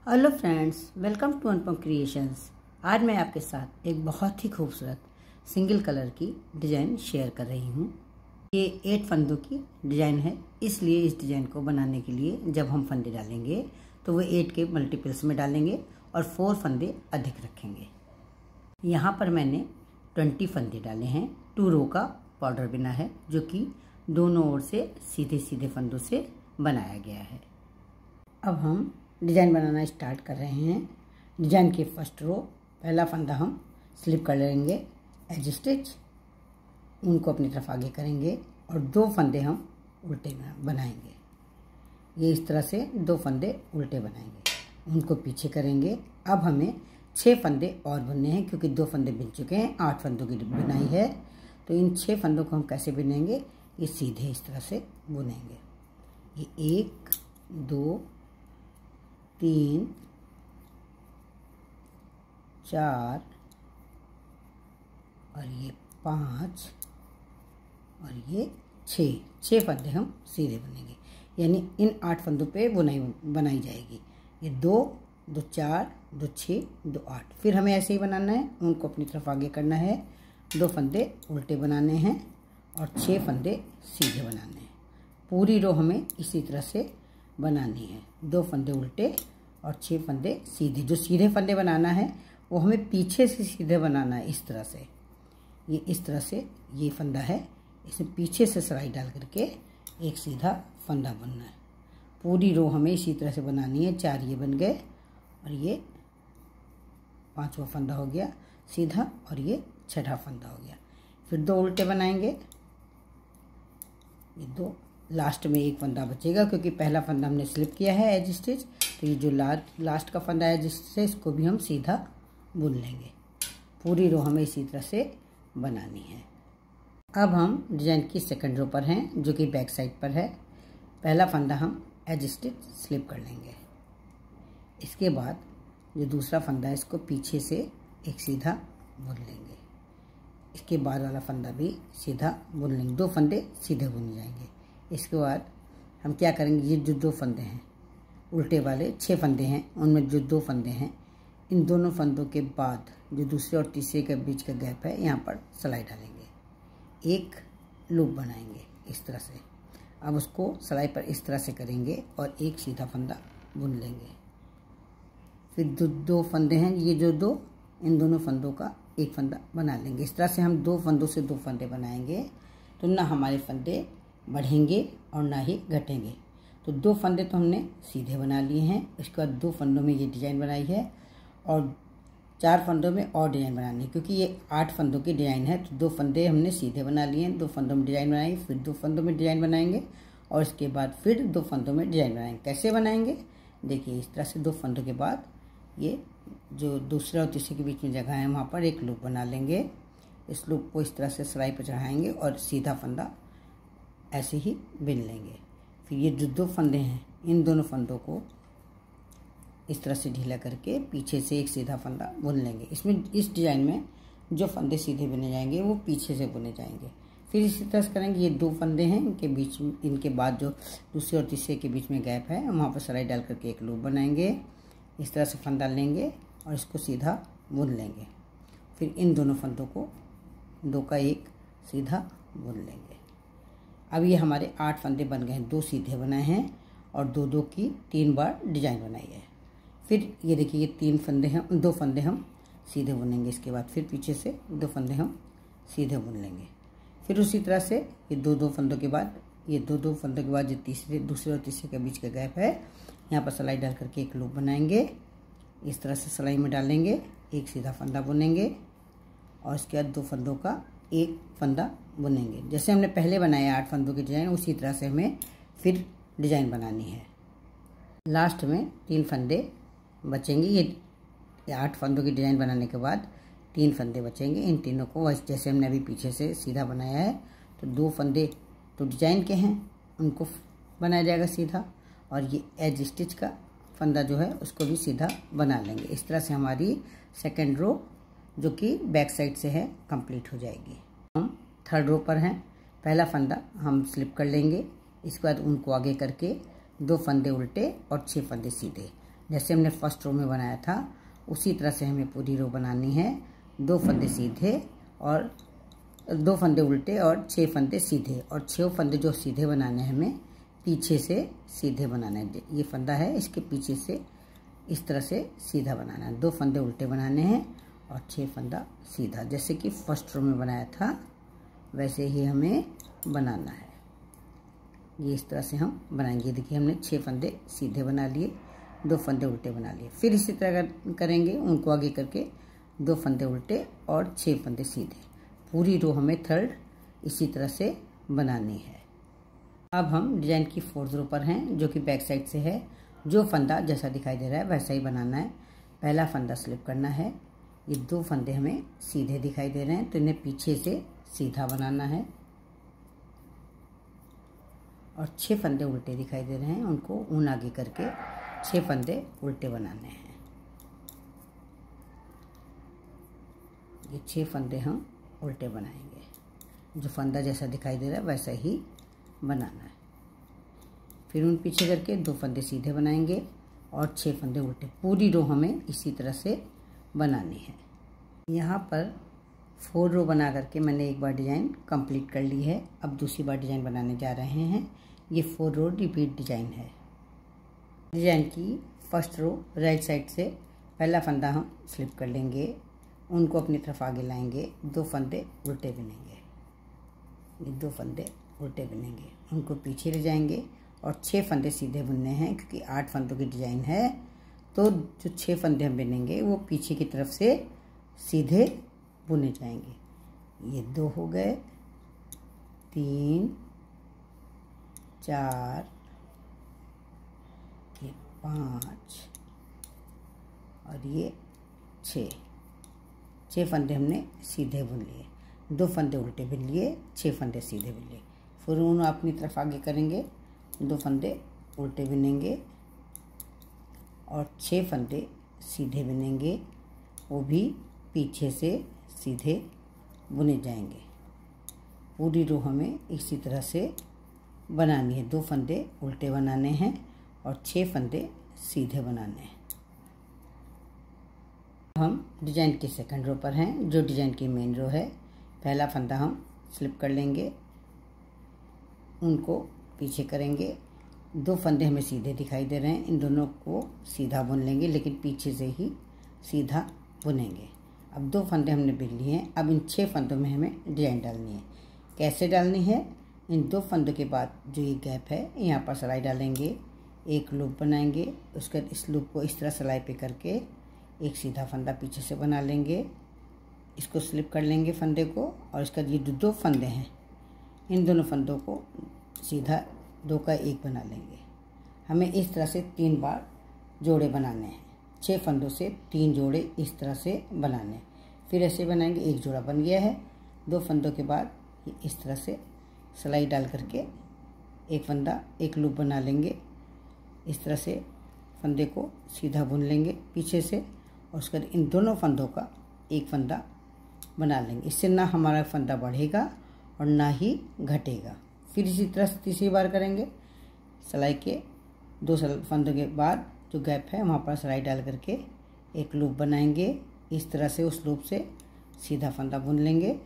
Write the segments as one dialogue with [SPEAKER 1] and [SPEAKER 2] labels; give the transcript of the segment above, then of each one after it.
[SPEAKER 1] Hello friends, welcome to Anupam Creations. आज मैं आपके साथ एक बहुत ही खूबसूरत सिंगल कलर की डिज़ाइन शेयर कर रही हूँ। ये 8 फंदों की डिज़ाइन है, इसलिए इस डिज़ाइन को बनाने के लिए जब हम फंदे डालेंगे तो वो 8 के मल्टीपल्स में डालेंगे और 4 फंदे अधिक रखेंगे। यहाँ पर मैंने 20 फंदे डाले हैं। 2 रो का बॉर्डर बना है जो कि दोनों ओर से सीधे सीधे फंदों से बनाया गया है। अब हम डिज़ाइन बनाना स्टार्ट कर रहे हैं। डिज़ाइन की फर्स्ट रो पहला फंदा हम स्लिप कर लेंगे, एज स्टिच उनको अपनी तरफ आगे करेंगे और 2 फंदे हम उल्टे बनाएंगे। ये इस तरह से 2 फंदे उल्टे बनाएंगे, उनको पीछे करेंगे। अब हमें 6 फंदे और बुनने हैं क्योंकि 2 फंदे बिन चुके हैं। 8 फंदों की बुनाई है, तो इन 6 फंदों को हम कैसे बुनेंगे, ये सीधे इस तरह से बुनेंगे। ये 1 2 3 4 और ये 5 और ये 6 फंदे हम सीधे बुनेंगे, यानी इन 8 फंदों पे बुनाई बनाई जाएगी। ये 2 2 4 2 6 2 8। फिर हमें ऐसे ही बनाना है, उनको अपनी तरफ आगे करना है। 2 फंदे उल्टे बनाने हैं और 6 फंदे सीधे बनाने हैं। पूरी रो हमें इसी तरह से बनानी है। 2 फंदे उल्टे और 6 फंदे सीधे। जो सीधे फंदे बनाना है वो हमें पीछे से सीधे बनाना है, इस तरह से। ये इस तरह से ये फंदा है, इसे पीछे से सिलाई डाल करके एक सीधा फंदा बुनना है। पूरी रो हमें इसी तरह से बनानी है। 4 ये बन गए और ये 5वां फंदा हो गया सीधा और ये 6ठा फंदा हो गया। फिर 2 उल्टे बनाएंगे। ये 2 लास्ट में एक फंदा बचेगा क्योंकि पहला फंदा हमने स्लिप किया है एज स्टिच, तो ये जो लास्ट का फंदा है जिससे इसको भी हम सीधा बुन लेंगे। पूरी रो हमें इसी तरह से बनानी है। अब हम डिज़ाइन की सेकंड रो पर हैं जो कि बैक साइड पर है। पहला फंदा हम एज स्टिच स्लिप कर लेंगे। इसके बाद जो दूसरा फंदा है इसको पीछे से एक सीधा बुन लेंगे। इसके बाद वाला फंदा भी सीधा बुन लेंगे। 2 फंदे सीधे बुन जाएंगे। इसके बाद हम क्या करेंगे, ये जो 2 फंदे हैं उल्टे वाले 6 फंदे हैं, उनमें जो 2 फंदे हैं, इन दोनों फंदों के बाद जो दूसरे और तीसरे के बीच का गैप है यहाँ पर सिलाई डालेंगे। एक लूप बनाएंगे इस तरह से। अब उसको सिलाई पर इस तरह से करेंगे और एक सीधा फंदा बुन लेंगे। फिर 2 फंदे हैं, ये जो 2, इन दोनों फंदों का एक फंदा बना लेंगे। इस तरह से हम 2 फंदों से 2 फंदे बनाएंगे तो ना हमारे फंदे बढ़ेंगे और ना ही घटेंगे। तो 2 फंदे तो हमने सीधे बना लिए हैं। इसके बाद 2 फंदों में ये डिज़ाइन बनाई है और 4 फंदों में और डिज़ाइन बनानी है। क्योंकि ये 8 फंदों की डिज़ाइन है तो 2 फंदे हमने सीधे बना लिए हैं। 2 फंदों में डिज़ाइन बनाएंगे, फिर 2 फंदों में डिज़ाइन बनाएंगे और इसके बाद फिर 2 फंदों में डिज़ाइन बनाएंगे। कैसे बनाएंगे देखिए, इस तरह से 2 फंदों के बाद ये जो दूसरे और तीसरे के बीच में जगह है वहाँ पर एक लूप बना लेंगे। इस लूप को इस तरह से सिलाई पर चढ़ाएंगे और सीधा फंदा ऐसे ही बिन लेंगे। फिर ये जो 2 फंदे हैं इन दोनों फंदों को इस तरह से ढीला करके पीछे से एक सीधा फंदा बुन लेंगे। इसमें इस डिज़ाइन में जो फंदे सीधे बुने जाएंगे वो पीछे से बुने जाएंगे। फिर इसी तरह से करेंगे। ये 2 फंदे हैं, इनके बीच में, इनके बाद जो दूसरे और तीसरे के बीच में गैप है वहाँ पर सिलाई डाल करके एक लूप बनाएंगे। इस तरह से फंदा लेंगे और इसको सीधा बुन लेंगे। फिर इन दोनों फंदों को 2 का एक सीधा बुन लेंगे। अब ये हमारे 8 फंदे बन गए हैं। 2 सीधे बनाए हैं और 2 की 3 बार डिज़ाइन बनाई है। फिर ये देखिए, ये 3 फंदे हैं, 2 फंदे हम सीधे बुनेंगे। इसके बाद फिर पीछे से 2 फंदे हम सीधे बुन लेंगे। फिर उसी तरह से ये 2 फंदों के बाद, ये 2 फंदों के बाद जो दूसरे और तीसरे के बीच का गैप है यहाँ पर सिलाई डाल करके एक लूप बनाएंगे। इस तरह से सिलाई में डालेंगे, एक सीधा फंदा बुनेंगे और इसके बाद 2 फंदों का एक फंदा बुनेंगे। जैसे हमने पहले बनाया 8 फंदों की डिज़ाइन, उसी तरह से हमें फिर डिज़ाइन बनानी है। लास्ट में 3 फंदे बचेंगे। ये 8 फंदों की डिज़ाइन बनाने के बाद 3 फंदे बचेंगे। इन तीनों को जैसे हमने अभी पीछे से सीधा बनाया है तो 2 फंदे तो डिज़ाइन के हैं, उनको बनाया जाएगा सीधा, और ये एज स्टिच का फंदा जो है उसको भी सीधा बना लेंगे। इस तरह से हमारी सेकेंड रो जो कि बैक साइड से है कंप्लीट हो जाएगी। हम थर्ड रो पर हैं। पहला फंदा हम स्लिप कर लेंगे। इसके बाद उनको आगे करके 2 फंदे उल्टे और 6 फंदे सीधे। जैसे हमने फर्स्ट रो में बनाया था उसी तरह से हमें पूरी रो बनानी है। 2 फंदे सीधे और 2 फंदे उल्टे और 6 फंदे सीधे, और 6 फंदे जो सीधे बनाने हैं हमें पीछे से सीधे बनाना है। ये फंदा है, इसके पीछे से इस तरह से सीधा बनाना है। 2 फंदे उल्टे बनाने हैं और 6 फंदा सीधा, जैसे कि फर्स्ट रो में बनाया था वैसे ही हमें बनाना है। ये इस तरह से हम बनाएंगे। देखिए हमने 6 फंदे सीधे बना लिए, 2 फंदे उल्टे बना लिए। फिर इसी तरह करेंगे, उनको आगे करके 2 फंदे उल्टे और 6 फंदे सीधे। पूरी रो हमें थर्ड इसी तरह से बनानी है। अब हम डिजाइन की 4th रो पर हैं, जो कि बैक साइड से है। जो फंदा जैसा दिखाई दे रहा है वैसा ही बनाना है। पहला फंदा स्लिप करना है। ये 2 फंदे हमें सीधे दिखाई दे रहे हैं तो इन्हें पीछे से सीधा बनाना है, और 6 फंदे उल्टे दिखाई दे रहे हैं, उनको ऊन आगे करके 6 फंदे उल्टे बनाने हैं। ये 6 फंदे हम उल्टे बनाएंगे। जो फंदा जैसा दिखाई दे रहा है वैसा ही बनाना है। फिर उन पीछे करके 2 फंदे सीधे बनाएंगे और 6 फंदे उल्टे। पूरी रो हमें इसी तरह से बनानी है। यहाँ पर 4 रो बना करके मैंने एक बार डिज़ाइन कंप्लीट कर ली है। अब दूसरी बार डिज़ाइन बनाने जा रहे हैं। ये 4 रो रिपीट डिज़ाइन है। डिज़ाइन की फर्स्ट रो राइट साइड से पहला फंदा हम स्लिप कर लेंगे, उनको अपनी तरफ आगे लाएंगे, 2 फंदे उल्टे बुनेंगे। ये 2 फंदे उल्टे बुनेंगे, उनको पीछे ले जाएंगे और 6 फंदे सीधे बुनने हैं, क्योंकि 8 फंदों की डिज़ाइन है। तो जो 6 फंदे हम बुनेंगे वो पीछे की तरफ से सीधे बुने जाएंगे। ये 2 हो गए, 3, 4, ये 5 और ये 6 फंदे हमने सीधे बुन लिए। 2 फंदे उल्टे बुन लिए, 6 फंदे सीधे बुन लिए। फिर उन्हें अपनी तरफ आगे करेंगे, 2 फंदे उल्टे बुनेंगे और 6 फंदे सीधे बुनेंगे, वो भी पीछे से सीधे बुने जाएंगे। पूरी रो हमें इसी तरह से बनानी है। 2 फंदे उल्टे बनाने हैं और 6 फंदे सीधे बनाने हैं। हम डिजाइन की सेकंड रो पर हैं, जो डिजाइन की मेन रो है। पहला फंदा हम स्लिप कर लेंगे, उनको पीछे करेंगे। 2 फंदे हमें सीधे दिखाई दे रहे हैं, इन दोनों को सीधा बुन लेंगे, लेकिन पीछे से ही सीधा बुनेंगे। अब 2 फंदे हमने बुन लिए हैं। अब इन 6 फंदों में हमें डिजाइन डालनी है। कैसे डालनी है? इन 2 फंदों के बाद जो ये गैप है यहाँ पर सिलाई डालेंगे, एक लूप बनाएंगे, उसके बाद इस लूप को इस तरह सिलाई पे करके एक सीधा फंदा पीछे से बना लेंगे। इसको स्लिप कर लेंगे फंदे को, और इसका ये 2 फंदे हैं, इन दोनों फंदों को सीधा 2 का 1 बना लेंगे। हमें इस तरह से 3 बार जोड़े बनाने हैं। 6 फंदों से 3 जोड़े इस तरह से बनाने। फिर ऐसे बनाएंगे, एक जोड़ा बन गया है। 2 फंदों के बाद इस तरह से सिलाई डाल करके एक फंदा, एक लूप बना लेंगे। इस तरह से फंदे को सीधा बुन लेंगे पीछे से, और उसके बाद इन दोनों फंदों का एक फंदा बना लेंगे। इससे ना हमारा फंदा बढ़ेगा और ना ही घटेगा। फिर इसी तरह से तीसरी बार करेंगे। सिलाई के 2 फंदों के बाद जो गैप है वहाँ पर सिलाई डाल करके एक लूप बनाएंगे। इस तरह से उस लूप से सीधा फंदा बुन लेंगे,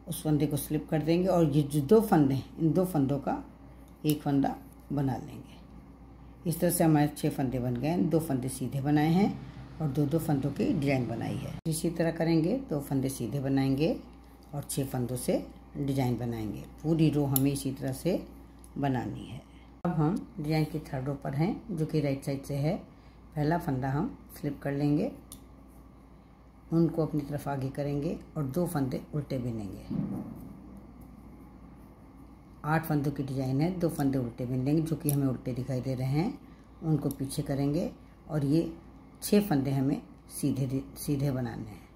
[SPEAKER 1] उस फंदे को स्लिप कर देंगे, और ये जो 2 फंदे हैं इन 2 फंदों का एक फंदा बना लेंगे। इस तरह से हमारे 6 फंदे बन गए हैं। 2 फंदे सीधे बनाए हैं और 2 फंदों की डिजाइन बनाई है। इसी तरह करेंगे, 2 फंदे सीधे बनाएंगे और 6 फंदों से डिजाइन बनाएंगे। पूरी रो हमें इसी तरह से बनानी है। अब हम डिजाइन की 3rd रो पर हैं, जो कि राइट साइड से है। पहला फंदा हम स्लिप कर लेंगे, उनको अपनी तरफ आगे करेंगे और 2 फंदे उल्टे बुनेंगे। 8 फंदों की डिजाइन है, 2 फंदे उल्टे बुन लेंगे, जो कि हमें उल्टे दिखाई दे रहे हैं, उनको पीछे करेंगे, और ये 6 फंदे हमें सीधे बनाने हैं,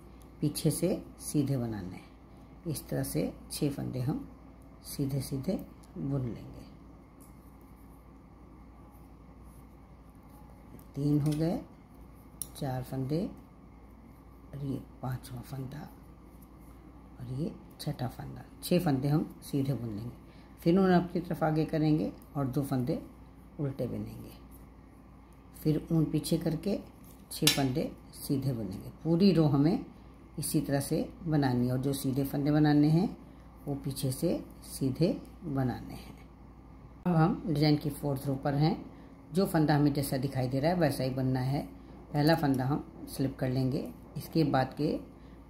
[SPEAKER 1] पीछे से सीधे बनाने हैं। इस तरह से 6 फंदे हम सीधे सीधे बुन लेंगे। 3 हो गए, 4 फंदे, और ये 5वां फंदा, और ये 6ठा फंदा। 6 फंदे हम सीधे बुन लेंगे। फिर उन्हें अपनी तरफ आगे करेंगे और 2 फंदे उल्टे बुनेंगे। फिर ऊन पीछे करके 6 फंदे सीधे बुनेंगे। पूरी रो हमें इसी तरह से बनानी है और जो सीधे फंदे बनाने हैं वो पीछे से सीधे बनाने हैं। अब हम डिजाइन की 4th रो पर हैं। जो फंदा हमें जैसा दिखाई दे रहा है वैसा ही बनना है। पहला फंदा हम स्लिप कर लेंगे, इसके बाद के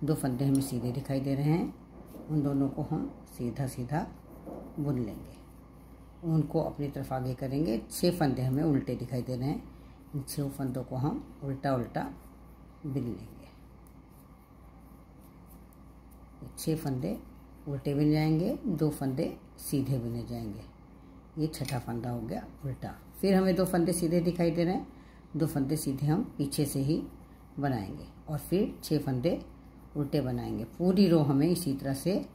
[SPEAKER 1] 2 फंदे हमें सीधे दिखाई दे रहे हैं, उन दोनों को हम सीधा सीधा बुन लेंगे। उनको अपनी तरफ आगे करेंगे। 6 फंदे हमें उल्टे दिखाई दे रहे हैं, इन 6 फंदों को हम उल्टा उल्टा बुन लेंगे। 6 फंदे उल्टे बुन जाएंगे, 2 फंदे सीधे बुने जाएंगे। ये छठा फंदा हो गया उल्टा। फिर हमें 2 फंदे सीधे दिखाई दे रहे हैं, 2 फंदे सीधे हम पीछे से ही बनाएंगे और फिर 6 फंदे उल्टे बनाएंगे। पूरी रो हमें इसी तरह से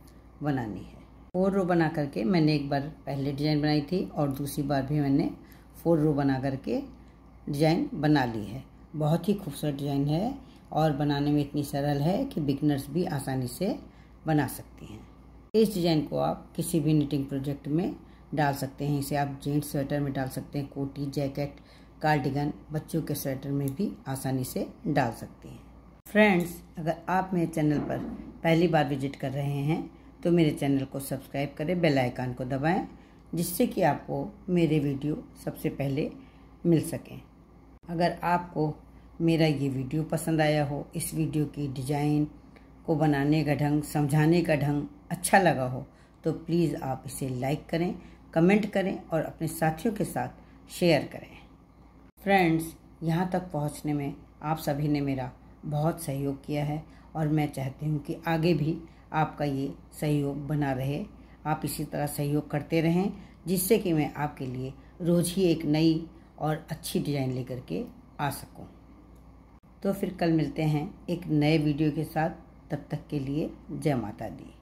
[SPEAKER 1] बनानी है। 4 रो बना करके मैंने एक बार पहले डिजाइन बनाई थी और दूसरी बार भी मैंने 4 रो बना करके डिजाइन बना ली है। बहुत ही खूबसूरत डिजाइन है और बनाने में इतनी सरल है कि बिगनर्स भी आसानी से बना सकती हैं। इस डिजाइन को आप किसी भी निटिंग प्रोजेक्ट में डाल सकते हैं। इसे आप जेंट्स स्वेटर में डाल सकते हैं, कोटी, जैकेट, कार्डिगन, बच्चों के स्वेटर में भी आसानी से डाल सकते हैं। फ्रेंड्स, अगर आप मेरे चैनल पर पहली बार विजिट कर रहे हैं तो मेरे चैनल को सब्सक्राइब करें, बेल आइकन को दबाएं, जिससे कि आपको मेरे वीडियो सबसे पहले मिल सकें। अगर आपको मेरा ये वीडियो पसंद आया हो, इस वीडियो की डिजाइन को बनाने का ढंग, समझाने का ढंग अच्छा लगा हो, तो प्लीज़ आप इसे लाइक करें, कमेंट करें और अपने साथियों के साथ शेयर करें। फ्रेंड्स, यहाँ तक पहुँचने में आप सभी ने मेरा बहुत सहयोग किया है और मैं चाहती हूँ कि आगे भी आपका ये सहयोग बना रहे। आप इसी तरह सहयोग करते रहें, जिससे कि मैं आपके लिए रोज़ ही एक नई और अच्छी डिज़ाइन लेकर के आ सकूँ। तो फिर कल मिलते हैं एक नए वीडियो के साथ। तब तक के लिए जय माता दी।